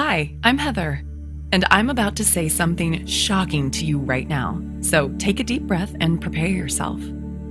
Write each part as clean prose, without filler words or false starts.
Hi, I'm Heather, and I'm about to say something shocking to you right now. So take a deep breath and prepare yourself.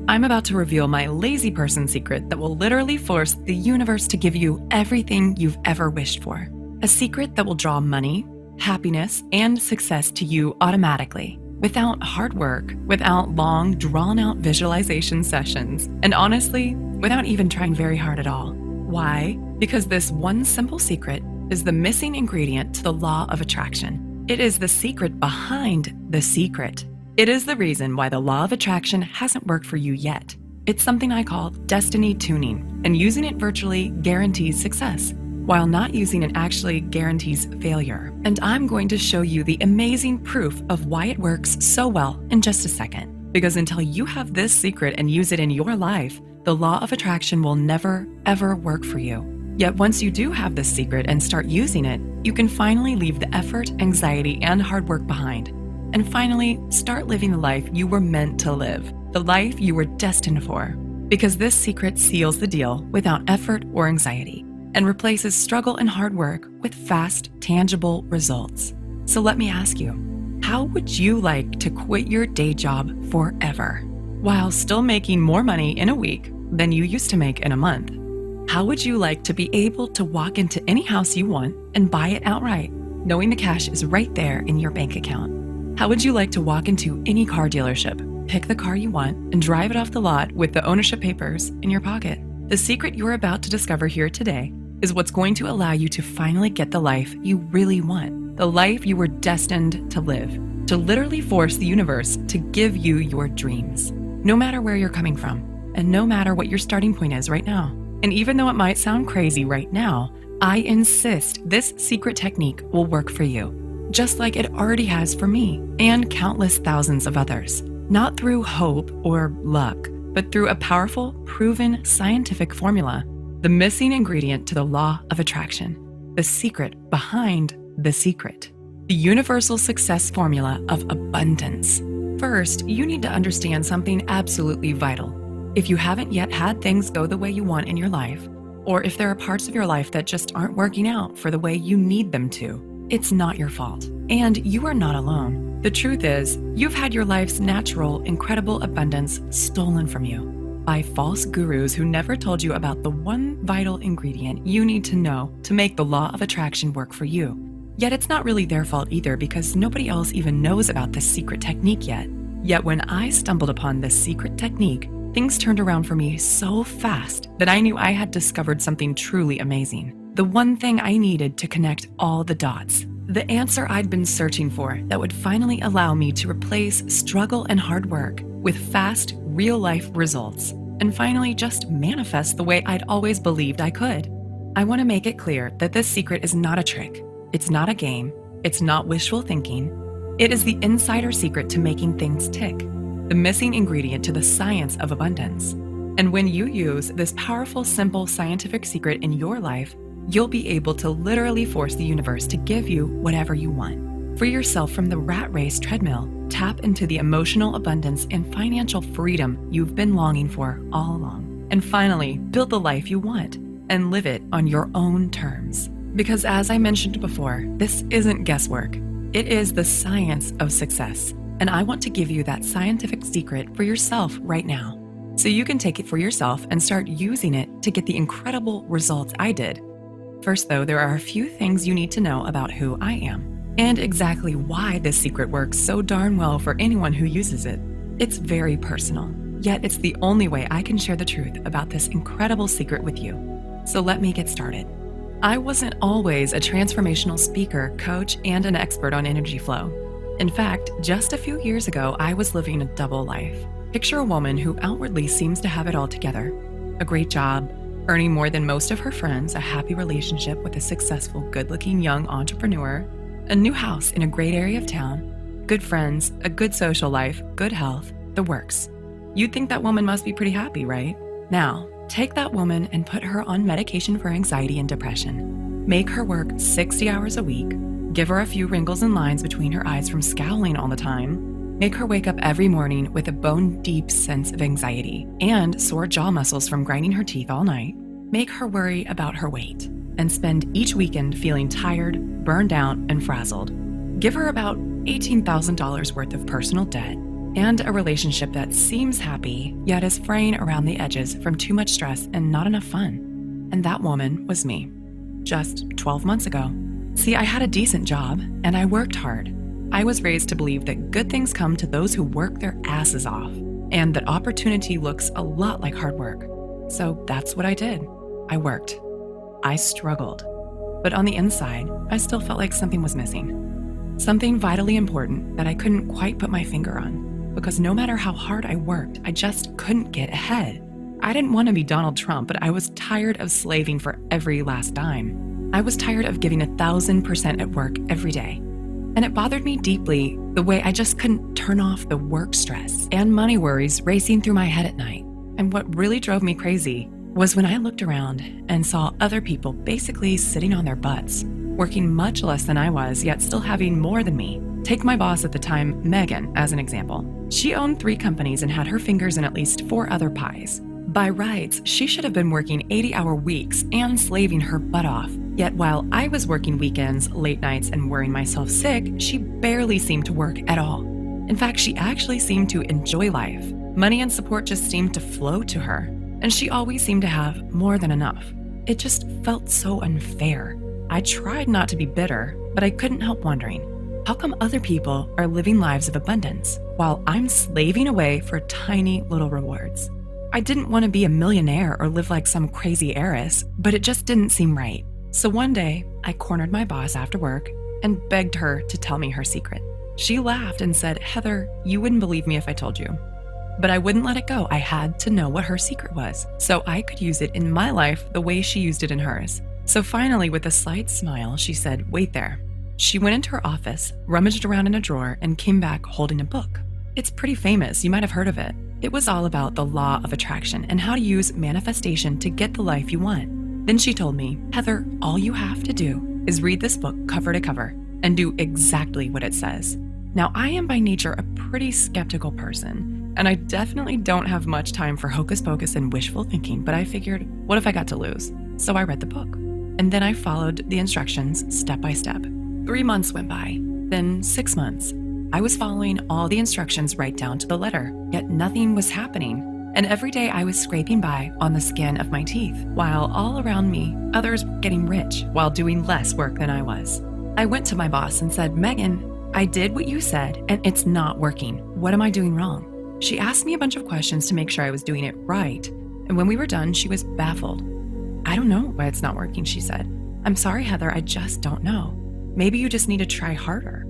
I'm about to reveal my lazy person secret that will literally force the universe to give you everything you've ever wished for. A secret that will draw money, happiness, and success to you automatically, without hard work, without long, drawn-out visualization sessions, and honestly, without even trying very hard at all. Why? Because this one simple secret is the missing ingredient to the law of attraction. It is the secret behind the secret. It is the reason why the law of attraction hasn't worked for you yet. It's something I call destiny tuning, and using it virtually guarantees success, while not using it actually guarantees failure. And I'm going to show you the amazing proof of why it works so well in just a second. Because until you have this secret and use it in your life, the law of attraction will never, ever work for you. Yet once you do have this secret and start using it, you can finally leave the effort, anxiety, and hard work behind. And finally, start living the life you were meant to live, the life you were destined for. Because this secret seals the deal without effort or anxiety, and replaces struggle and hard work with fast, tangible results. So let me ask you, how would you like to quit your day job forever, while still making more money in a week than you used to make in a month? How would you like to be able to walk into any house you want and buy it outright, knowing the cash is right there in your bank account? How would you like to walk into any car dealership, pick the car you want, and drive it off the lot with the ownership papers in your pocket? The secret you're about to discover here today is what's going to allow you to finally get the life you really want, the life you were destined to live, to literally force the universe to give you your dreams, no matter where you're coming from, and no matter what your starting point is right now. And even though it might sound crazy right now, I insist this secret technique will work for you, just like it already has for me and countless thousands of others. Not through hope or luck, but through a powerful, proven scientific formula, the missing ingredient to the law of attraction, the secret behind the secret, the universal success formula of abundance. First, you need to understand something absolutely vital. If you haven't yet had things go the way you want in your life, or if there are parts of your life that just aren't working out for the way you need them to, it's not your fault. And you are not alone. The truth is, you've had your life's natural, incredible abundance stolen from you by false gurus who never told you about the one vital ingredient you need to know to make the law of attraction work for you. Yet it's not really their fault either, because nobody else even knows about this secret technique yet. Yet when I stumbled upon this secret technique, things turned around for me so fast that I knew I had discovered something truly amazing. The one thing I needed to connect all the dots. The answer I'd been searching for that would finally allow me to replace struggle and hard work with fast, real-life results, and finally just manifest the way I'd always believed I could. I want to make it clear that this secret is not a trick. It's not a game. It's not wishful thinking. It is the insider secret to making things tick, the missing ingredient to the science of abundance. And when you use this powerful, simple scientific secret in your life, you'll be able to literally force the universe to give you whatever you want. Free yourself from the rat race treadmill. Tap into the emotional abundance and financial freedom you've been longing for all along. And finally, build the life you want and live it on your own terms. Because as I mentioned before, this isn't guesswork. It is the science of success. And I want to give you that scientific secret for yourself right now, so you can take it for yourself and start using it to get the incredible results I did. First though, there are a few things you need to know about who I am, and exactly why this secret works so darn well for anyone who uses it. It's very personal, yet it's the only way I can share the truth about this incredible secret with you. So let me get started. I wasn't always a transformational speaker, coach, and an expert on energy flow. In fact, just a few years ago, I was living a double life. Picture a woman who outwardly seems to have it all together. A great job, earning more than most of her friends, a happy relationship with a successful, good-looking young entrepreneur, a new house in a great area of town, good friends, a good social life, good health, the works. You'd think that woman must be pretty happy, right? Now, take that woman and put her on medication for anxiety and depression. Make her work 60 hours a week. Give her a few wrinkles and lines between her eyes from scowling all the time. Make her wake up every morning with a bone-deep sense of anxiety and sore jaw muscles from grinding her teeth all night. Make her worry about her weight. and spend each weekend feeling tired, burned out, and frazzled. Give her about $18,000 worth of personal debt and a relationship that seems happy, yet is fraying around the edges from too much stress and not enough fun. And that woman was me, just 12 months ago. See, I had a decent job and I worked hard. I was raised to believe that good things come to those who work their asses off, and that opportunity looks a lot like hard work. So that's what I did. I worked. I struggled. But on the inside, I still felt like something was missing. Something vitally important that I couldn't quite put my finger on, because no matter how hard I worked, I just couldn't get ahead. I didn't want to be Donald Trump, but I was tired of slaving for every last dime. I was tired of giving 1,000% at work every day. And it bothered me deeply the way I just couldn't turn off the work stress and money worries racing through my head at night. And what really drove me crazy was when I looked around and saw other people basically sitting on their butts, working much less than I was, yet still having more than me. Take my boss at the time, Megan, as an example. She owned 3 companies and had her fingers in at least 4 other pies. By rights, she should have been working 80-hour weeks and slaving her butt off. Yet while I was working weekends, late nights, and worrying myself sick, she barely seemed to work at all. In fact, she actually seemed to enjoy life. Money and support just seemed to flow to her, and she always seemed to have more than enough. It just felt so unfair. I tried not to be bitter, but I couldn't help wondering, how come other people are living lives of abundance while I'm slaving away for tiny little rewards? I didn't want to be a millionaire or live like some crazy heiress, but it just didn't seem right. So one day, I cornered my boss after work and begged her to tell me her secret. She laughed and said, "Heather, you wouldn't believe me if I told you." But I wouldn't let it go. I had to know what her secret was, so I could use it in my life the way she used it in hers. So finally, with a slight smile, she said, "Wait there." She went into her office, rummaged around in a drawer, and came back holding a book. It's pretty famous. You might have heard of it. It was all about the law of attraction and how to use manifestation to get the life you want. Then she told me, "Heather, all you have to do is read this book cover to cover and do exactly what it says." Now, I am by nature a pretty skeptical person, and I definitely don't have much time for hocus pocus and wishful thinking, but I figured, what if I got to lose? So I read the book. And then I followed the instructions step by step. 3 months went by, then 6 months. I was following all the instructions right down to the letter, yet nothing was happening. And every day I was scraping by on the skin of my teeth, while all around me, others were getting rich while doing less work than I was. I went to my boss and said, "Megan, I did what you said, and it's not working. What am I doing wrong?" She asked me a bunch of questions to make sure I was doing it right. And when we were done, she was baffled. "I don't know why it's not working," she said. "I'm sorry, Heather, I just don't know. Maybe you just need to try harder."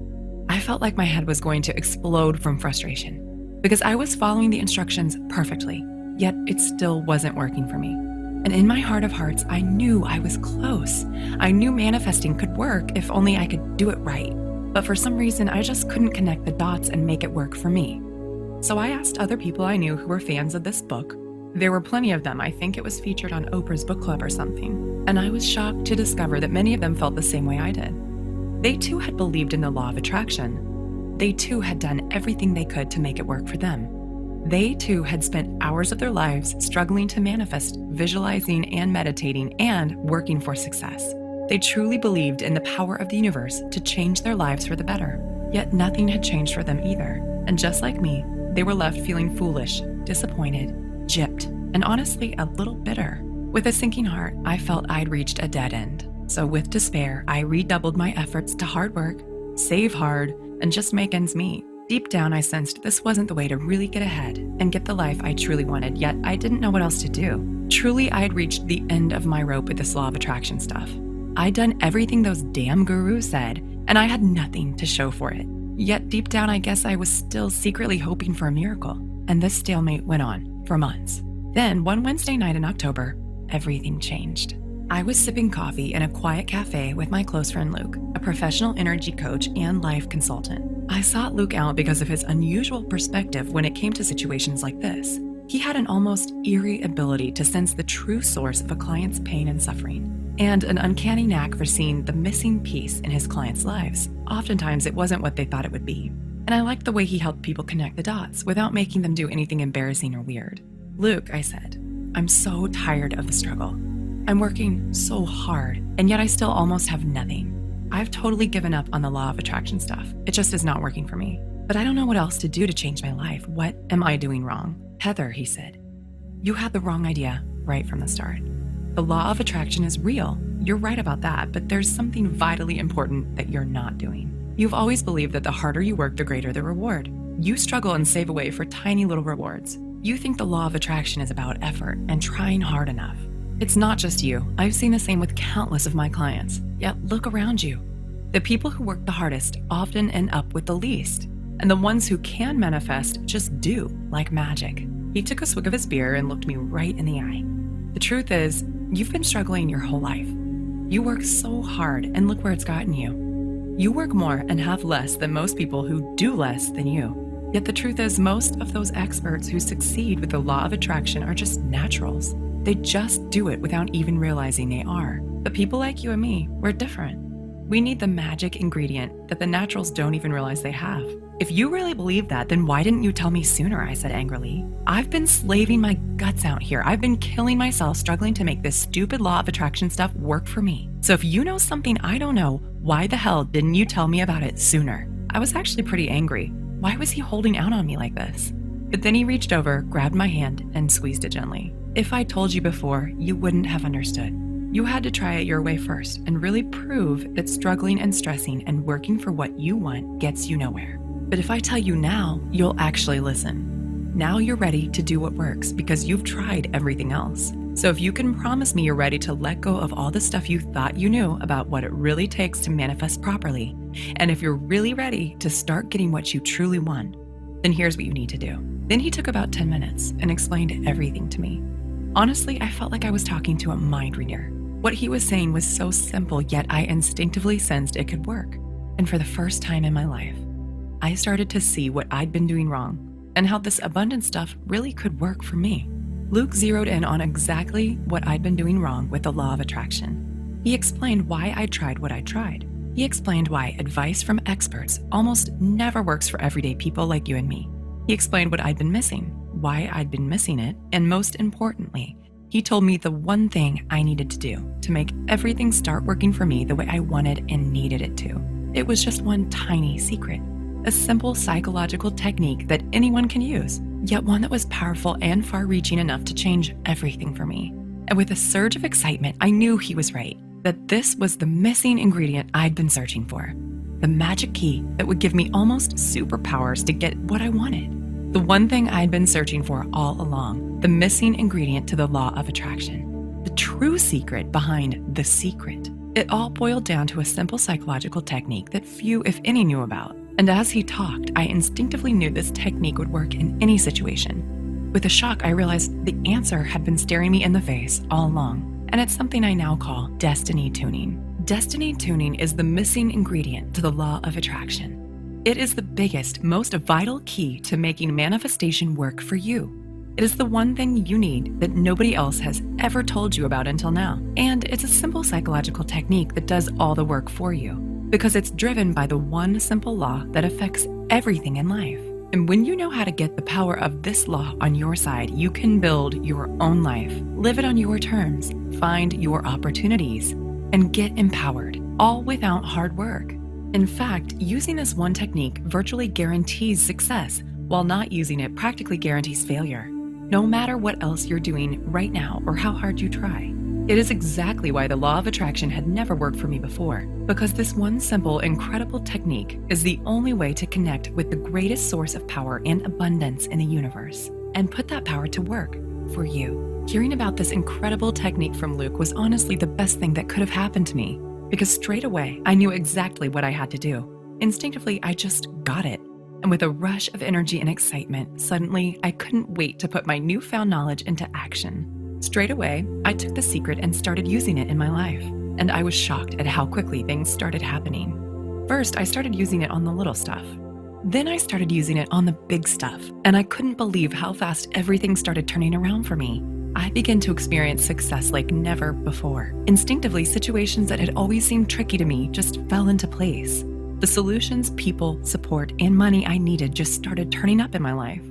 I felt like my head was going to explode from frustration because I was following the instructions perfectly, yet it still wasn't working for me. And in my heart of hearts, I knew I was close. I knew manifesting could work if only I could do it right. But for some reason, I just couldn't connect the dots and make it work for me. So I asked other people I knew who were fans of this book. There were plenty of them. I think it was featured on Oprah's book club or something. And I was shocked to discover that many of them felt the same way I did. They too had believed in the law of attraction. They too had done everything they could to make it work for them. They too had spent hours of their lives struggling to manifest, visualizing and meditating and working for success. They truly believed in the power of the universe to change their lives for the better. Yet nothing had changed for them either. And just like me, they were left feeling foolish, disappointed, gypped, and honestly a little bitter. With a sinking heart, I felt I'd reached a dead end. So with despair, I redoubled my efforts to hard work, save hard, and just make ends meet. Deep down, I sensed this wasn't the way to really get ahead and get the life I truly wanted, yet I didn't know what else to do. Truly, I had reached the end of my rope with this law of attraction stuff. I'd done everything those damn gurus said, and I had nothing to show for it. Yet deep down, I guess I was still secretly hoping for a miracle. And this stalemate went on for months. Then, one Wednesday night in October, everything changed. I was sipping coffee in a quiet cafe with my close friend Luke, a professional energy coach and life consultant. I sought Luke out because of his unusual perspective when it came to situations like this. He had an almost eerie ability to sense the true source of a client's pain and suffering, and an uncanny knack for seeing the missing piece in his clients' lives. Oftentimes, it wasn't what they thought it would be. And I liked the way he helped people connect the dots without making them do anything embarrassing or weird. "Luke," I said, "I'm so tired of the struggle. I'm working so hard, and yet I still almost have nothing. I've totally given up on the law of attraction stuff. It just is not working for me. But I don't know what else to do to change my life. What am I doing wrong? Heather, he said, you had the wrong idea right from the start. The law of attraction is real. You're right about that, but there's something vitally important that you're not doing. You've always believed that the harder you work, the greater the reward. You struggle and save away for tiny little rewards. You think the law of attraction is about effort and trying hard enough. It's not just you. I've seen the same with countless of my clients. Yet look around you. The people who work the hardest often end up with the least. And the ones who can manifest just do, like magic. He took a swig of his beer and looked me right in the eye. The truth is, you've been struggling your whole life. You work so hard and look where it's gotten you. You work more and have less than most people who do less than you. Yet the truth is, most of those experts who succeed with the law of attraction are just naturals. They just do it without even realizing they are. But people like you and me, we're different. We need the magic ingredient that the naturals don't even realize they have. If you really believe that, then why didn't you tell me sooner? I said angrily. I've been slaving my guts out here. I've been killing myself struggling to make this stupid law of attraction stuff work for me. So if you know something I don't know, why the hell didn't you tell me about it sooner? I was actually pretty angry. Why was he holding out on me like this? But then he reached over, grabbed my hand, and squeezed it gently. If I told you before, you wouldn't have understood. You had to try it your way first and really prove that struggling and stressing and working for what you want gets you nowhere. But if I tell you now, you'll actually listen. Now you're ready to do what works because you've tried everything else. So if you can promise me you're ready to let go of all the stuff you thought you knew about what it really takes to manifest properly, and if you're really ready to start getting what you truly want, then here's what you need to do. Then he took about 10 minutes and explained everything to me. Honestly, I felt like I was talking to a mind reader. What he was saying was so simple, yet I instinctively sensed it could work. And for the first time in my life, I started to see what I'd been doing wrong and how this abundant stuff really could work for me. Luke zeroed in on exactly what I'd been doing wrong with the law of attraction. He explained why I tried what I tried. He explained why advice from experts almost never works for everyday people like you and me. He explained what I'd been missing, why I'd been missing it, and most importantly, he told me the one thing I needed to do to make everything start working for me the way I wanted and needed it to. It was just one tiny secret, a simple psychological technique that anyone can use, yet one that was powerful and far-reaching enough to change everything for me. And with a surge of excitement, I knew he was right, that this was the missing ingredient I'd been searching for, the magic key that would give me almost superpowers to get what I wanted. The one thing I'd been searching for all along, the missing ingredient to the law of attraction, the true secret behind the secret. It all boiled down to a simple psychological technique that few, if any, knew about. And as he talked, I instinctively knew this technique would work in any situation. With a shock, I realized the answer had been staring me in the face all along, and it's something I now call destiny tuning. Destiny tuning is the missing ingredient to the law of attraction. It is the biggest, most vital key to making manifestation work for you. It is the one thing you need that nobody else has ever told you about until now. And it's a simple psychological technique that does all the work for you because it's driven by the one simple law that affects everything in life. And when you know how to get the power of this law on your side, you can build your own life, live it on your terms, find your opportunities, and get empowered, all without hard work. In fact, using this one technique virtually guarantees success, while not using it practically guarantees failure, no matter what else you're doing right now or how hard you try. It is exactly why the law of attraction had never worked for me before, because this one simple, incredible technique is the only way to connect with the greatest source of power and abundance in the universe, and put that power to work for you. Hearing about this incredible technique from Luke was honestly the best thing that could have happened to me, because straight away, I knew exactly what I had to do. Instinctively, I just got it. And with a rush of energy and excitement, suddenly, I couldn't wait to put my newfound knowledge into action. Straight away, I took the secret and started using it in my life. And I was shocked at how quickly things started happening. First, I started using it on the little stuff. Then I started using it on the big stuff. And I couldn't believe how fast everything started turning around for me. I began to experience success like never before. Instinctively, situations that had always seemed tricky to me just fell into place. The solutions, people, support, and money I needed just started turning up in my life,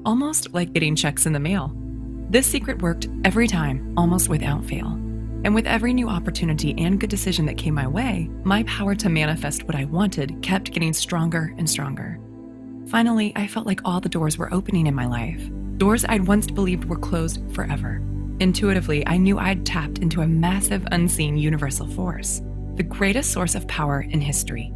almost like getting checks in the mail. This secret worked every time, almost without fail. And with every new opportunity and good decision that came my way, my power to manifest what I wanted kept getting stronger and stronger. Finally, I felt like all the doors were opening in my life, doors I'd once believed were closed forever. Intuitively, I knew I'd tapped into a massive, unseen universal force, the greatest source of power in history.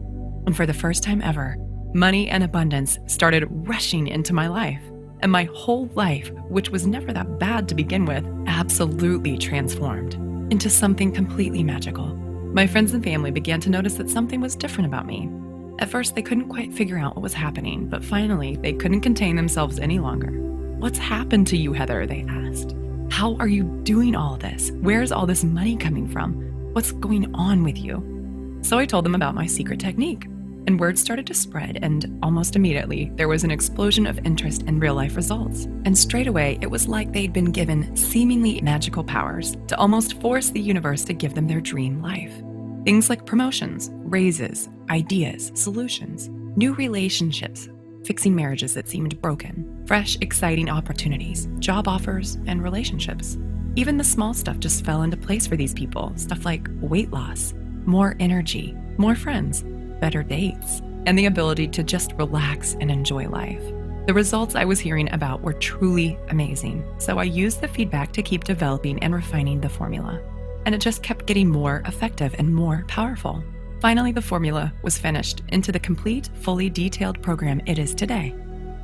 And for the first time ever, money and abundance started rushing into my life. And my whole life, which was never that bad to begin with, absolutely transformed into something completely magical. My friends and family began to notice that something was different about me. At first, they couldn't quite figure out what was happening, but finally, they couldn't contain themselves any longer. "What's happened to you, Heather?" they asked. "How are you doing all this? Where's all this money coming from? What's going on with you?" So I told them about my secret technique, and word started to spread, and almost immediately, there was an explosion of interest in real-life results. And straight away, it was like they'd been given seemingly magical powers to almost force the universe to give them their dream life. Things like promotions, raises, ideas, solutions, new relationships, fixing marriages that seemed broken, fresh, exciting opportunities, job offers, and relationships. Even the small stuff just fell into place for these people, stuff like weight loss, more energy, more friends, better dates, and the ability to just relax and enjoy life. The results I was hearing about were truly amazing, so I used the feedback to keep developing and refining the formula. And it just kept getting more effective and more powerful. Finally, the formula was finished into the complete, fully detailed program it is today.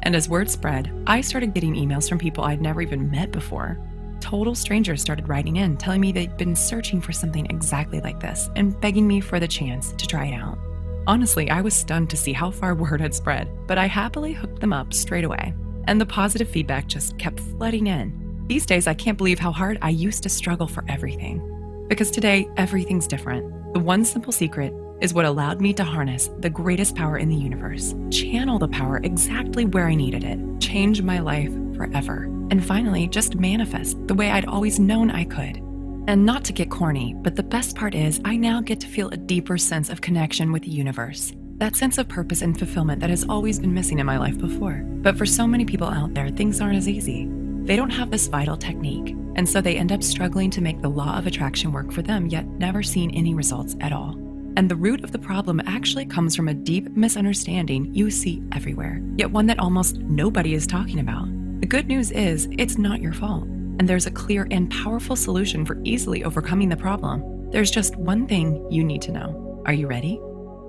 And as word spread, I started getting emails from people I'd never even met before. Total strangers started writing in, telling me they'd been searching for something exactly like this and begging me for the chance to try it out. Honestly, I was stunned to see how far word had spread, but I happily hooked them up straight away. And the positive feedback just kept flooding in. These days, I can't believe how hard I used to struggle for everything. Because today, everything's different. The one simple secret is what allowed me to harness the greatest power in the universe, channel the power exactly where I needed it, change my life forever, and finally just manifest the way I'd always known I could. And not to get corny, but the best part is I now get to feel a deeper sense of connection with the universe. That sense of purpose and fulfillment that has always been missing in my life before. But for so many people out there, things aren't as easy. They don't have this vital technique, and so they end up struggling to make the law of attraction work for them, yet never seeing any results at all. And the root of the problem actually comes from a deep misunderstanding you see everywhere, yet one that almost nobody is talking about. The good news is, it's not your fault, and there's a clear and powerful solution for easily overcoming the problem. There's just one thing you need to know. Are you ready?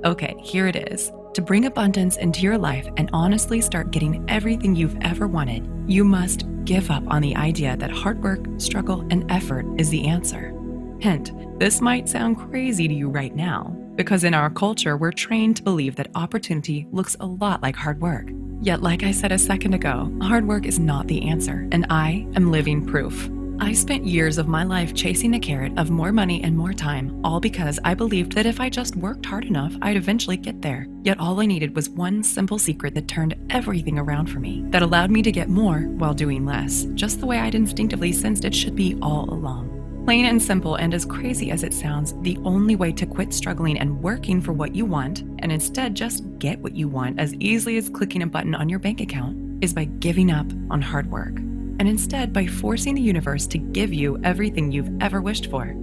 Okay, here it is. To bring abundance into your life and honestly start getting everything you've ever wanted, you must give up on the idea that hard work, struggle, and effort is the answer. Hint, this might sound crazy to you right now, because in our culture, we're trained to believe that opportunity looks a lot like hard work. Yet, like I said a second ago, hard work is not the answer, and I am living proof. I spent years of my life chasing the carrot of more money and more time, all because I believed that if I just worked hard enough, I'd eventually get there. Yet all I needed was one simple secret that turned everything around for me, that allowed me to get more while doing less, just the way I'd instinctively sensed it should be all along. Plain and simple, and as crazy as it sounds, the only way to quit struggling and working for what you want, and instead just get what you want as easily as clicking a button on your bank account, is by giving up on hard work. And instead by forcing the universe to give you everything you've ever wished for.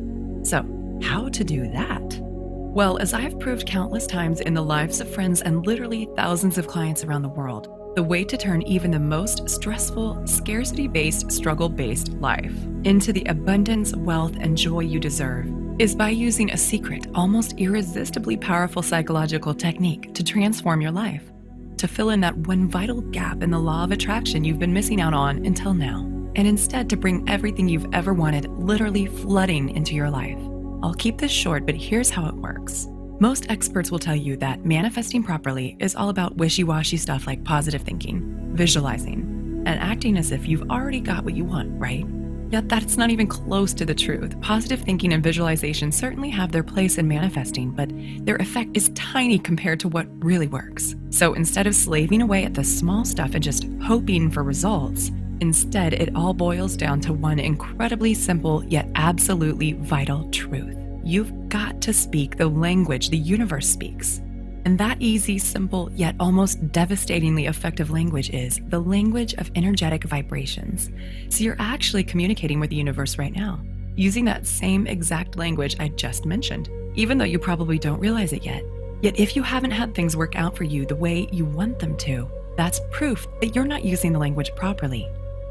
So, how to do that? Well, as I've proved countless times in the lives of friends and literally thousands of clients around the world, the way to turn even the most stressful, scarcity-based, struggle-based life into the abundance, wealth, and joy you deserve is by using a secret, almost irresistibly powerful psychological technique to transform your life, to fill in that one vital gap in the law of attraction you've been missing out on until now, and instead to bring everything you've ever wanted literally flooding into your life. I'll keep this short, but here's how it works. Most experts will tell you that manifesting properly is all about wishy-washy stuff like positive thinking, visualizing, and acting as if you've already got what you want, right? Yet that's not even close to the truth. Positive thinking and visualization certainly have their place in manifesting, but their effect is tiny compared to what really works. So instead of slaving away at the small stuff and just hoping for results, instead it all boils down to one incredibly simple yet absolutely vital truth. You've got to speak the language the universe speaks. And that easy, simple, yet almost devastatingly effective language is the language of energetic vibrations. So you're actually communicating with the universe right now. using that same exact language I just mentioned, even though you probably don't realize it yet. Yet if you haven't had things work out for you the way you want them to, that's proof that you're not using the language properly.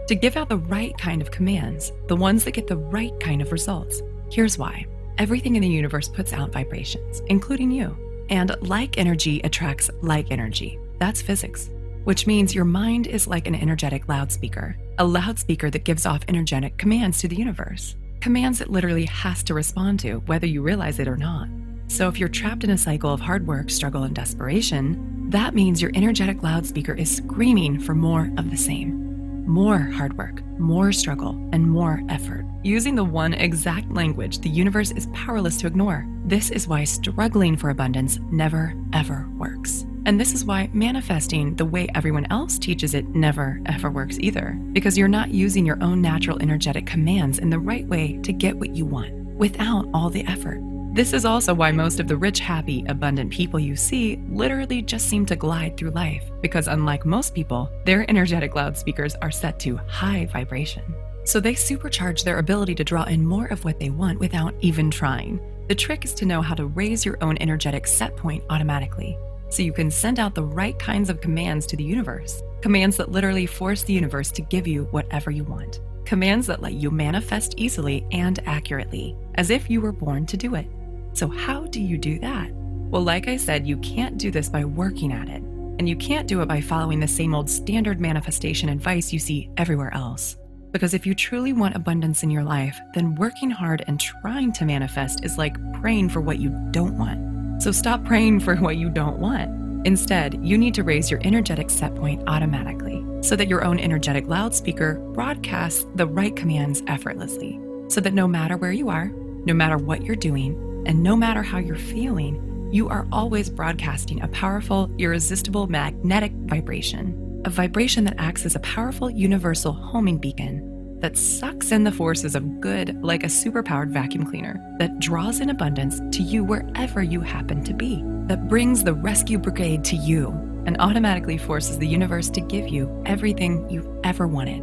To give out the right kind of commands, the ones that get the right kind of results. Here's why. Everything in the universe puts out vibrations, including you. And like energy attracts like energy. That's physics. Which means your mind is like an energetic loudspeaker, a loudspeaker that gives off energetic commands to the universe. Commands it literally has to respond to, whether you realize it or not. So if you're trapped in a cycle of hard work, struggle, and desperation, that means your energetic loudspeaker is screaming for more of the same. More hard work, more struggle, and more effort. Using the one exact language the universe is powerless to ignore. This is why struggling for abundance never, ever works. And this is why manifesting the way everyone else teaches it never, ever works either. Because you're not using your own natural energetic commands in the right way to get what you want, without all the effort. This is also why most of the rich, happy, abundant people you see literally just seem to glide through life, because unlike most people, their energetic loudspeakers are set to high vibration. So they supercharge their ability to draw in more of what they want without even trying. The trick is to know how to raise your own energetic set point automatically, so you can send out the right kinds of commands to the universe. Commands that literally force the universe to give you whatever you want. Commands that let you manifest easily and accurately, as if you were born to do it. So how do you do that? Well, like I said, you can't do this by working at it. And you can't do it by following the same old standard manifestation advice you see everywhere else. Because if you truly want abundance in your life, then working hard and trying to manifest is like praying for what you don't want. So stop praying for what you don't want. Instead, you need to raise your energetic set point automatically, so that your own energetic loudspeaker broadcasts the right commands effortlessly. So that no matter where you are, no matter what you're doing, and no matter how you're feeling, you are always broadcasting a powerful, irresistible magnetic vibration. A vibration that acts as a powerful universal homing beacon that sucks in the forces of good like a superpowered vacuum cleaner, that draws in abundance to you wherever you happen to be, that brings the rescue brigade to you and automatically forces the universe to give you everything you've ever wanted.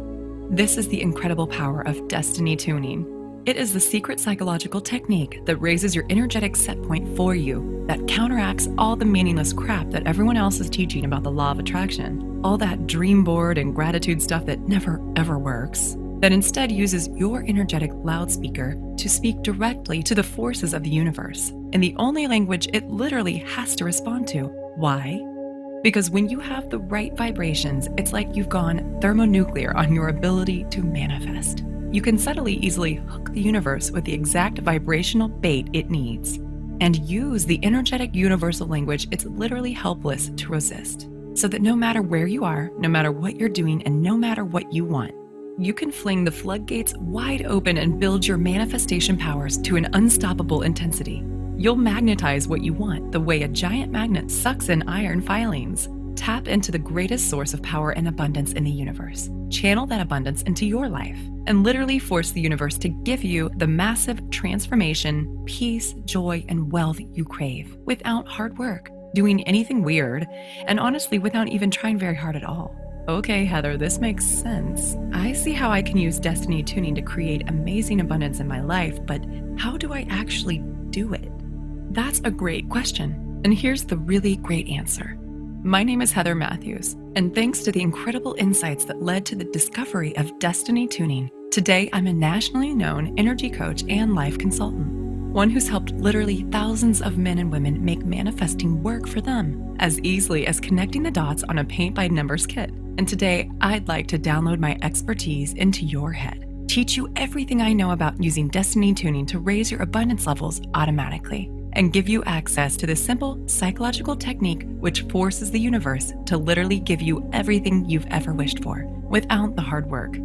This is the incredible power of destiny tuning. It is the secret psychological technique that raises your energetic set point for you, that counteracts all the meaningless crap that everyone else is teaching about the law of attraction, all that dream board and gratitude stuff that never ever works, that instead uses your energetic loudspeaker to speak directly to the forces of the universe, in the only language it literally has to respond to. Why? Because when you have the right vibrations, it's like you've gone thermonuclear on your ability to manifest. You can subtly, easily hook the universe with the exact vibrational bait it needs and use the energetic universal language it's literally helpless to resist. So that no matter where you are, no matter what you're doing, and no matter what you want, you can fling the floodgates wide open and build your manifestation powers to an unstoppable intensity. You'll magnetize what you want the way a giant magnet sucks in iron filings. Tap into the greatest source of power and abundance in the universe. Channel that abundance into your life and literally force the universe to give you the massive transformation, peace, joy, and wealth you crave without hard work, doing anything weird, and honestly without even trying very hard at all. Okay, Heather, this makes sense. I see how I can use destiny tuning to create amazing abundance in my life, but how do I actually do it? That's a great question, and here's the really great answer. My name is Heather Matthews, and thanks to the incredible insights that led to the discovery of destiny tuning, today I'm a nationally known energy coach and life consultant, one who's helped literally thousands of men and women make manifesting work for them as easily as connecting the dots on a paint-by-numbers kit. And today, I'd like to download my expertise into your head, teach you everything I know about using destiny tuning to raise your abundance levels automatically, and give you access to the simple psychological technique which forces the universe to literally give you everything you've ever wished for without the hard work.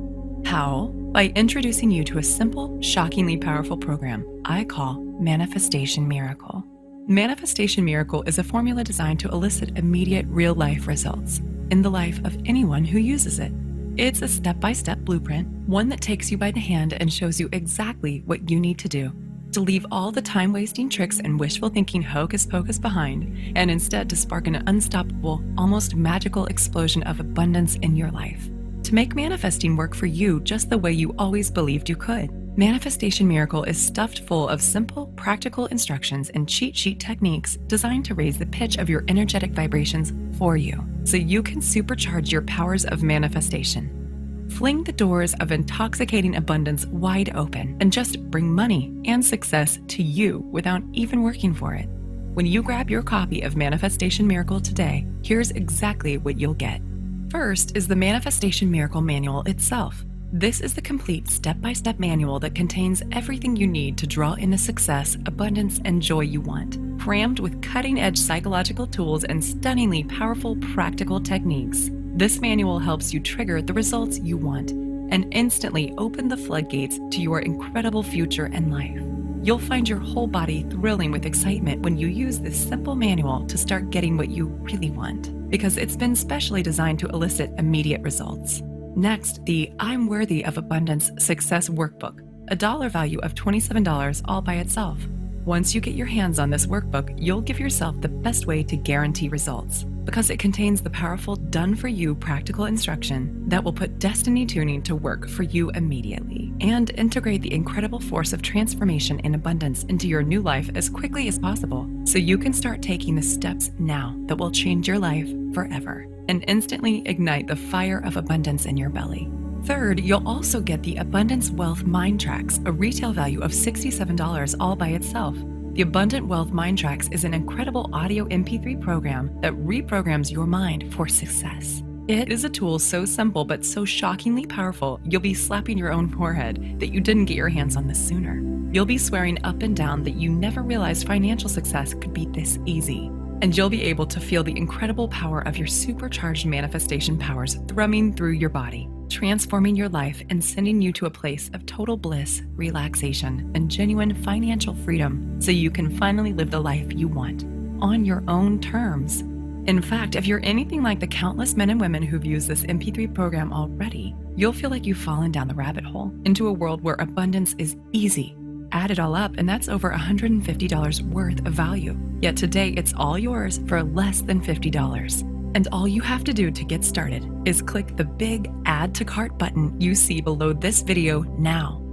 How? By introducing you to a simple, shockingly powerful program I call Manifestation Miracle. Manifestation Miracle is a formula designed to elicit immediate real-life results in the life of anyone who uses it. It's a step-by-step blueprint, one that takes you by the hand and shows you exactly what you need to do to leave all the time-wasting tricks and wishful thinking hocus pocus behind, and instead to spark an unstoppable, almost magical explosion of abundance in your life. To make manifesting work for you just the way you always believed you could. Manifestation Miracle is stuffed full of simple, practical instructions and cheat sheet techniques designed to raise the pitch of your energetic vibrations for you, so you can supercharge your powers of manifestation. Fling the doors of intoxicating abundance wide open and just bring money and success to you without even working for it. When you grab your copy of Manifestation Miracle today, here's exactly what you'll get. First is the Manifestation Miracle Manual itself. This is the complete step-by-step manual that contains everything you need to draw in the success, abundance, and joy you want, crammed with cutting-edge psychological tools and stunningly powerful practical techniques. This manual helps you trigger the results you want and instantly open the floodgates to your incredible future and life. You'll find your whole body thrilling with excitement when you use this simple manual to start getting what you really want, because it's been specially designed to elicit immediate results. Next, the I'm Worthy of Abundance Success Workbook, a dollar value of $27 all by itself. Once you get your hands on this workbook, you'll give yourself the best way to guarantee results, because it contains the powerful done-for-you practical instruction that will put destiny tuning to work for you immediately and integrate the incredible force of transformation and abundance into your new life as quickly as possible, so you can start taking the steps now that will change your life forever and instantly ignite the fire of abundance in your belly. Third, you'll also get the Abundance Wealth Mind Tracks, a retail value of $67 all by itself. The Abundant Wealth Mind Tracks is an incredible audio MP3 program that reprograms your mind for success. It is a tool so simple but so shockingly powerful, you'll be slapping your own forehead that you didn't get your hands on this sooner. You'll be swearing up and down that you never realized financial success could be this easy. And you'll be able to feel the incredible power of your supercharged manifestation powers thrumming through your body, transforming your life and sending you to a place of total bliss, relaxation, and genuine financial freedom, so you can finally live the life you want on your own terms. In fact, if you're anything like the countless men and women who've used this MP3 program already, you'll feel like you've fallen down the rabbit hole into a world where abundance is easy. Add it all up, and that's over $150 worth of value. Yet today, it's all yours for less than $50. And all you have to do to get started is click the big Add to Cart button you see below this video now.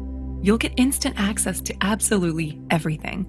You'll get instant access to absolutely everything,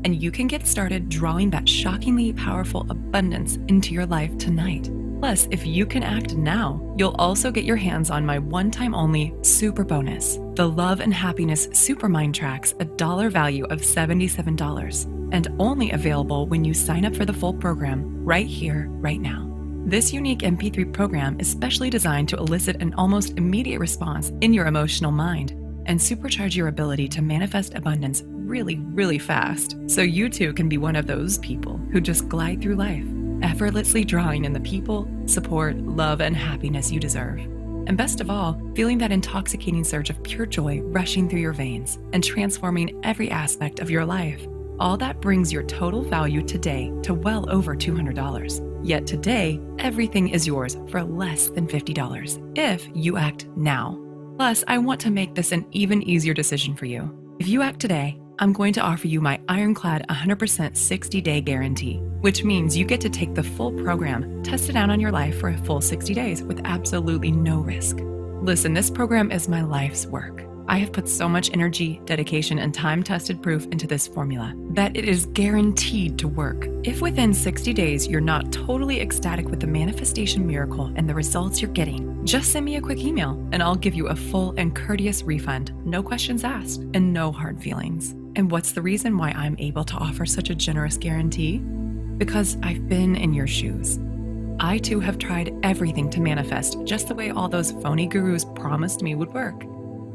and you can get started drawing that shockingly powerful abundance into your life tonight. Plus, if you can act now, you'll also get your hands on my one-time only super bonus, the Love and Happiness Super Mind Tracks, a dollar value of $77, and only available when you sign up for the full program right here, right now. This unique MP3 program is specially designed to elicit an almost immediate response in your emotional mind and supercharge your ability to manifest abundance really, really fast, so you too can be one of those people who just glide through life, effortlessly drawing in the people, support, love, and happiness you deserve. And best of all, feeling that intoxicating surge of pure joy rushing through your veins and transforming every aspect of your life. All that brings your total value today to well over $200. Yet today, everything is yours for less than $50 if you act now. Plus, I want to make this an even easier decision for you. If you act today, I'm going to offer you my ironclad 100% 60-day guarantee, which means you get to take the full program, test it out on your life for a full 60 days with absolutely no risk. Listen, this program is my life's work. I have put so much energy, dedication, and time-tested proof into this formula that it is guaranteed to work. If within 60 days you're not totally ecstatic with the manifestation miracle and the results you're getting, just send me a quick email and I'll give you a full and courteous refund, no questions asked, and no hard feelings. And what's the reason why I'm able to offer such a generous guarantee? Because I've been in your shoes. I too have tried everything to manifest just the way all those phony gurus promised me would work.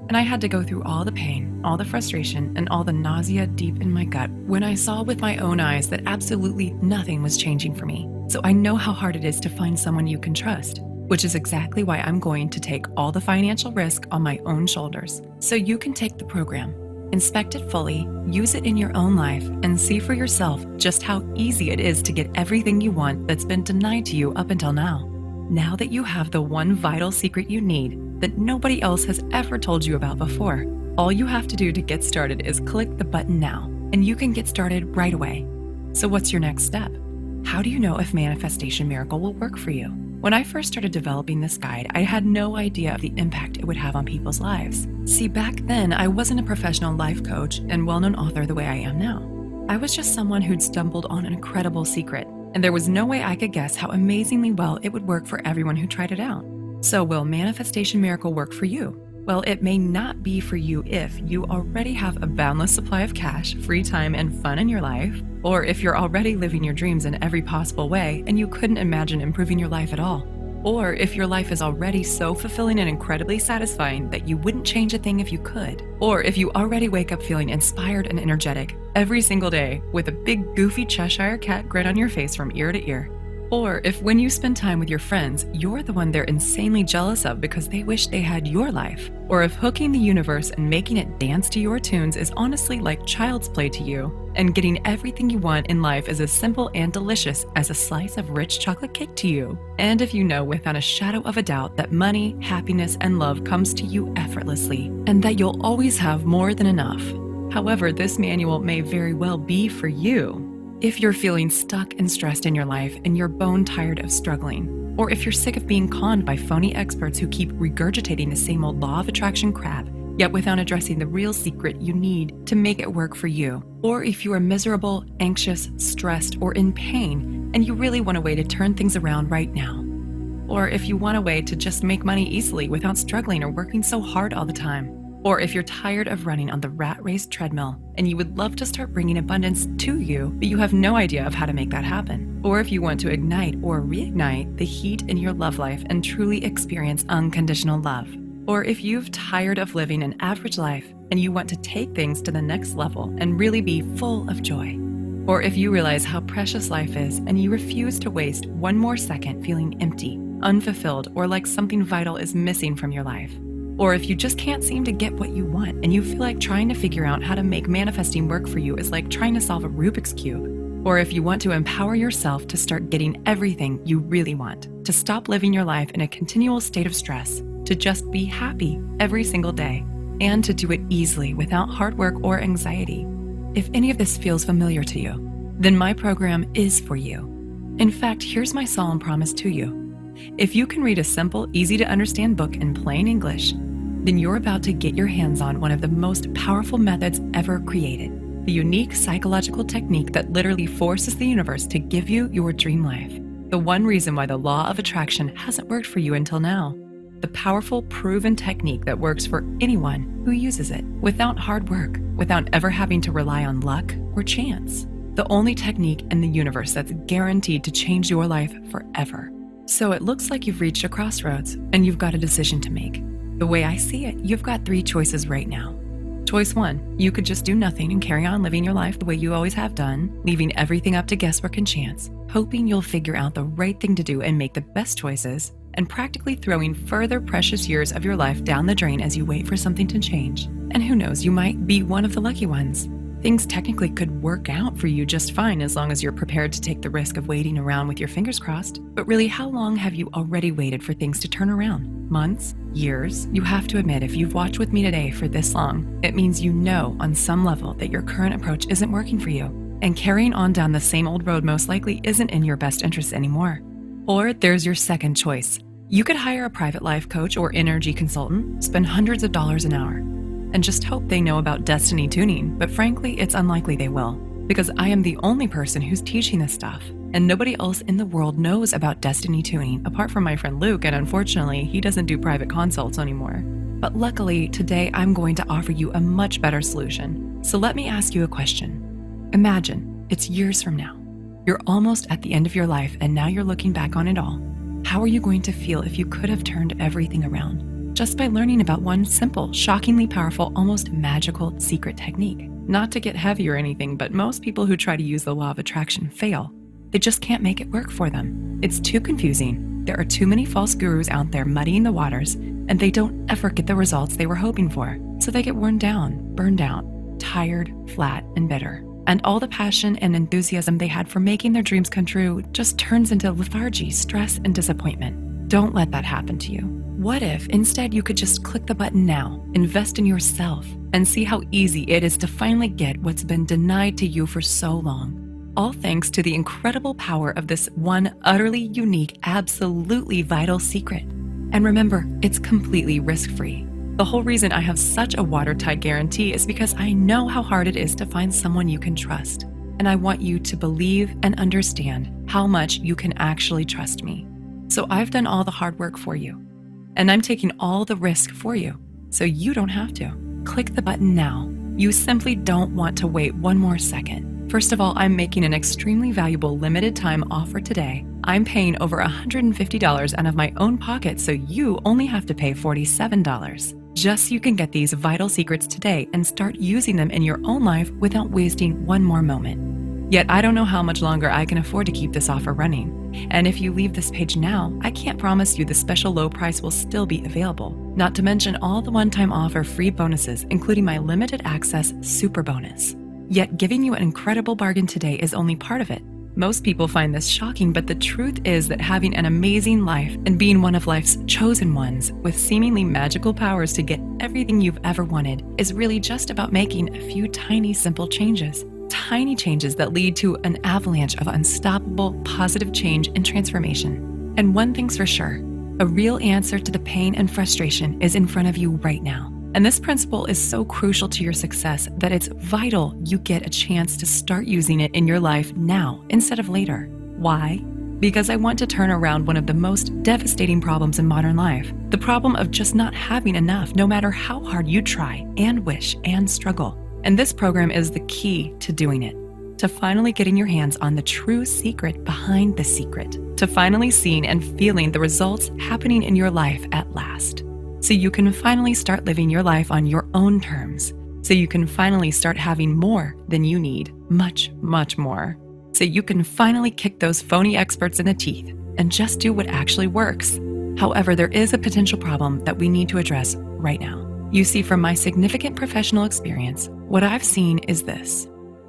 And I had to go through all the pain, all the frustration, and all the nausea deep in my gut when I saw with my own eyes that absolutely nothing was changing for me. So I know how hard it is to find someone you can trust, which is exactly why I'm going to take all the financial risk on my own shoulders, so you can take the program, inspect it fully, use it in your own life, and see for yourself just how easy it is to get everything you want that's been denied to you up until now. Now that you have the one vital secret you need that nobody else has ever told you about before, all you have to do to get started is click the button now, and you can get started right away. So what's your next step? How do you know if Manifestation Miracle will work for you? When I first started developing this guide, I had no idea of the impact it would have on people's lives. See, back then, I wasn't a professional life coach and well-known author the way I am now. I was just someone who'd stumbled on an incredible secret, and there was no way I could guess how amazingly well it would work for everyone who tried it out. So will Manifestation Miracle work for you? Well, it may not be for you if you already have a boundless supply of cash, free time, and fun in your life, or if you're already living your dreams in every possible way and you couldn't imagine improving your life at all, or if your life is already so fulfilling and incredibly satisfying that you wouldn't change a thing if you could, or if you already wake up feeling inspired and energetic every single day with a big goofy Cheshire cat grin on your face from ear to ear. Or if when you spend time with your friends, you're the one they're insanely jealous of because they wish they had your life. Or if hooking the universe and making it dance to your tunes is honestly like child's play to you, and getting everything you want in life is as simple and delicious as a slice of rich chocolate cake to you. And if you know without a shadow of a doubt that money, happiness, and love comes to you effortlessly, and that you'll always have more than enough. However, this manual may very well be for you. If you're feeling stuck and stressed in your life and you're bone tired of struggling, or if you're sick of being conned by phony experts who keep regurgitating the same old law of attraction crap, yet without addressing the real secret you need to make it work for you, or if you are miserable, anxious, stressed, or in pain, and you really want a way to turn things around right now, or if you want a way to just make money easily without struggling or working so hard all the time, or if you're tired of running on the rat race treadmill and you would love to start bringing abundance to you, but you have no idea of how to make that happen. Or if you want to ignite or reignite the heat in your love life and truly experience unconditional love. Or if you've tired of living an average life and you want to take things to the next level and really be full of joy. Or if you realize how precious life is and you refuse to waste one more second feeling empty, unfulfilled, or like something vital is missing from your life. Or if you just can't seem to get what you want and you feel like trying to figure out how to make manifesting work for you is like trying to solve a Rubik's Cube. Or if you want to empower yourself to start getting everything you really want, to stop living your life in a continual state of stress, to just be happy every single day, and to do it easily without hard work or anxiety. If any of this feels familiar to you, then my program is for you. In fact, here's my solemn promise to you. If you can read a simple, easy to understand book in plain English, then you're about to get your hands on one of the most powerful methods ever created, the unique psychological technique that literally forces the universe to give you your dream life. The one reason why the law of attraction hasn't worked for you until now. The powerful, proven technique that works for anyone who uses it, without hard work, without ever having to rely on luck or chance. The only technique in the universe that's guaranteed to change your life forever. So it looks like you've reached a crossroads and you've got a decision to make. The way I see it, you've got 3 choices right now. Choice 1, you could just do nothing and carry on living your life the way you always have done, leaving everything up to guesswork and chance, hoping you'll figure out the right thing to do and make the best choices, and practically throwing further precious years of your life down the drain as you wait for something to change. And who knows, you might be one of the lucky ones. Things technically could work out for you just fine as long as you're prepared to take the risk of waiting around with your fingers crossed. But really, how long have you already waited for things to turn around? Months? Years? You have to admit, if you've watched with me today for this long, it means you know on some level that your current approach isn't working for you. And carrying on down the same old road most likely isn't in your best interest anymore. Or there's your second choice. You could hire a private life coach or energy consultant, spend hundreds of dollars an hour, and just hope they know about destiny tuning, but frankly, it's unlikely they will, because I am the only person who's teaching this stuff, and nobody else in the world knows about destiny tuning apart from my friend Luke, and unfortunately, he doesn't do private consults anymore. But luckily, today I'm going to offer you a much better solution. So let me ask you a question. Imagine it's years from now. You're almost at the end of your life, and now you're looking back on it all. How are you going to feel if you could have turned everything around? Just by learning about one simple, shockingly powerful, almost magical secret technique. Not to get heavy or anything, but most people who try to use the law of attraction fail. They just can't make it work for them. It's too confusing. There are too many false gurus out there muddying the waters, and they don't ever get the results they were hoping for. So they get worn down, burned out, tired, flat, and bitter. And all the passion and enthusiasm they had for making their dreams come true just turns into lethargy, stress, and disappointment. Don't let that happen to you. What if instead you could just click the button now, invest in yourself, and see how easy it is to finally get what's been denied to you for so long? all thanks to the incredible power of this one utterly unique, absolutely vital secret. And remember, it's completely risk-free. The whole reason I have such a watertight guarantee is because I know how hard it is to find someone you can trust. And I want you to believe and understand how much you can actually trust me. So I've done all the hard work for you. And I'm taking all the risk for you, so you don't have to. Click the button now. You simply don't want to wait one more second. First of all, I'm making an extremely valuable limited time offer today. I'm paying over $150 out of my own pocket, so you only have to pay $47. Just so you can get these vital secrets today and start using them in your own life without wasting one more moment. Yet I don't know how much longer I can afford to keep this offer running. And if you leave this page now, I can't promise you the special low price will still be available. Not to mention all the one-time offer free bonuses, including my limited access super bonus. Yet giving you an incredible bargain today is only part of it. Most people find this shocking, but the truth is that having an amazing life and being one of life's chosen ones with seemingly magical powers to get everything you've ever wanted is really just about making a few tiny, simple changes. Tiny changes that lead to an avalanche of unstoppable, positive change and transformation. And one thing's for sure, a real answer to the pain and frustration is in front of you right now. And this principle is so crucial to your success that it's vital you get a chance to start using it in your life now instead of later. Why? Because I want to turn around one of the most devastating problems in modern life, the problem of just not having enough no matter how hard you try and wish and struggle. And this program is the key to doing it, to finally getting your hands on the true secret behind the secret, to finally seeing and feeling the results happening in your life at last. So you can finally start living your life on your own terms. So you can finally start having more than you need, much, much more. So you can finally kick those phony experts in the teeth and just do what actually works. However, there is a potential problem that we need to address right now. You see, from my significant professional experience, what I've seen is this.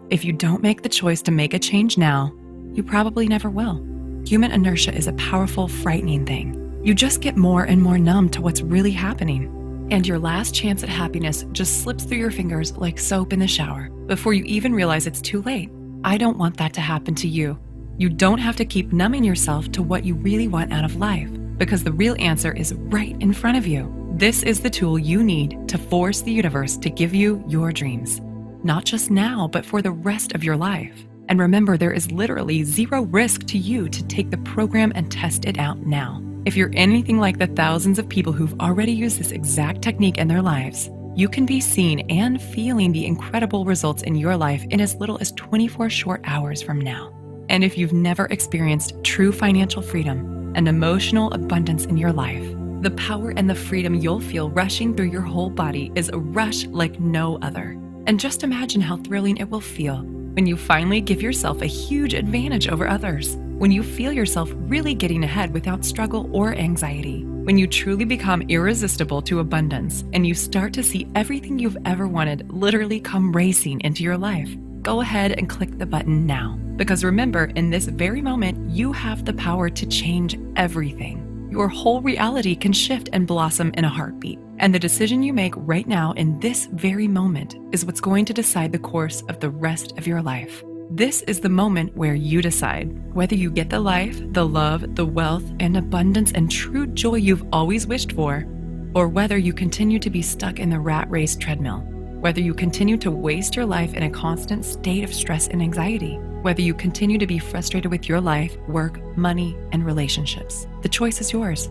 If you don't make the choice to make a change now, you probably never will. Human inertia is a powerful, frightening thing. You just get more and more numb to what's really happening. And your last chance at happiness just slips through your fingers like soap in the shower before you even realize it's too late. I don't want that to happen to you. You don't have to keep numbing yourself to what you really want out of life, because the real answer is right in front of you. This is the tool you need to force the universe to give you your dreams. Not just now, but for the rest of your life. And remember, there is literally zero risk to you to take the program and test it out now. If you're anything like the thousands of people who've already used this exact technique in their lives, you can be seeing and feeling the incredible results in your life in as little as 24 short hours from now. And if you've never experienced true financial freedom and emotional abundance in your life, the power and the freedom you'll feel rushing through your whole body is a rush like no other. And just imagine how thrilling it will feel when you finally give yourself a huge advantage over others, when you feel yourself really getting ahead without struggle or anxiety, when you truly become irresistible to abundance and you start to see everything you've ever wanted literally come racing into your life. Go ahead and click the button now, because remember, in this very moment, you have the power to change everything. Your whole reality can shift and blossom in a heartbeat. And the decision you make right now in this very moment is what's going to decide the course of the rest of your life. This is the moment where you decide whether you get the life, the love, the wealth, and abundance and true joy you've always wished for, or whether you continue to be stuck in the rat race treadmill, whether you continue to waste your life in a constant state of stress and anxiety, whether you continue to be frustrated with your life, work, money, and relationships. The choice is yours,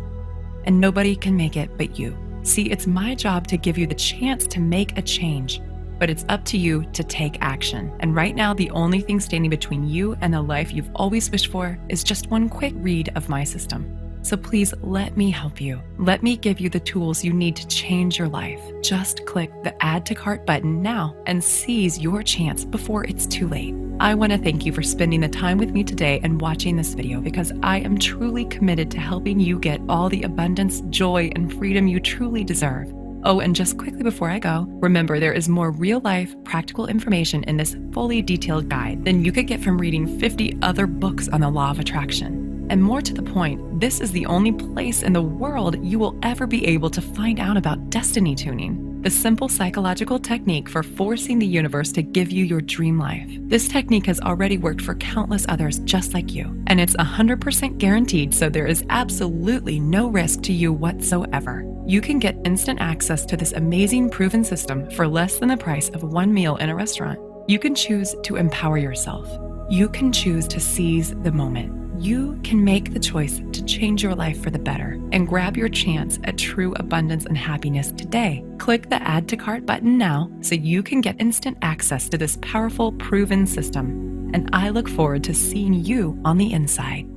and nobody can make it but you. See, it's my job to give you the chance to make a change, but it's up to you to take action. And right now, the only thing standing between you and the life you've always wished for is just one quick read of my system. So please let me help you. Let me give you the tools you need to change your life. Just click the Add to Cart button now and seize your chance before it's too late. I want to thank you for spending the time with me today and watching this video, because I am truly committed to helping you get all the abundance, joy, and freedom you truly deserve. Oh, and just quickly before I go, remember there is more real-life, practical information in this fully detailed guide than you could get from reading 50 other books on the law of attraction. And more to the point, this is the only place in the world you will ever be able to find out about destiny tuning. the simple psychological technique for forcing the universe to give you your dream life. This technique has already worked for countless others just like you, and it's 100% guaranteed, so there is absolutely no risk to you whatsoever. You can get instant access to this amazing proven system for less than the price of one meal in a restaurant. You can choose to empower yourself. You can choose to seize the moment. You can make the choice to change your life for the better and grab your chance at true abundance and happiness today. Click the Add to Cart button now so you can get instant access to this powerful, proven system. And I look forward to seeing you on the inside.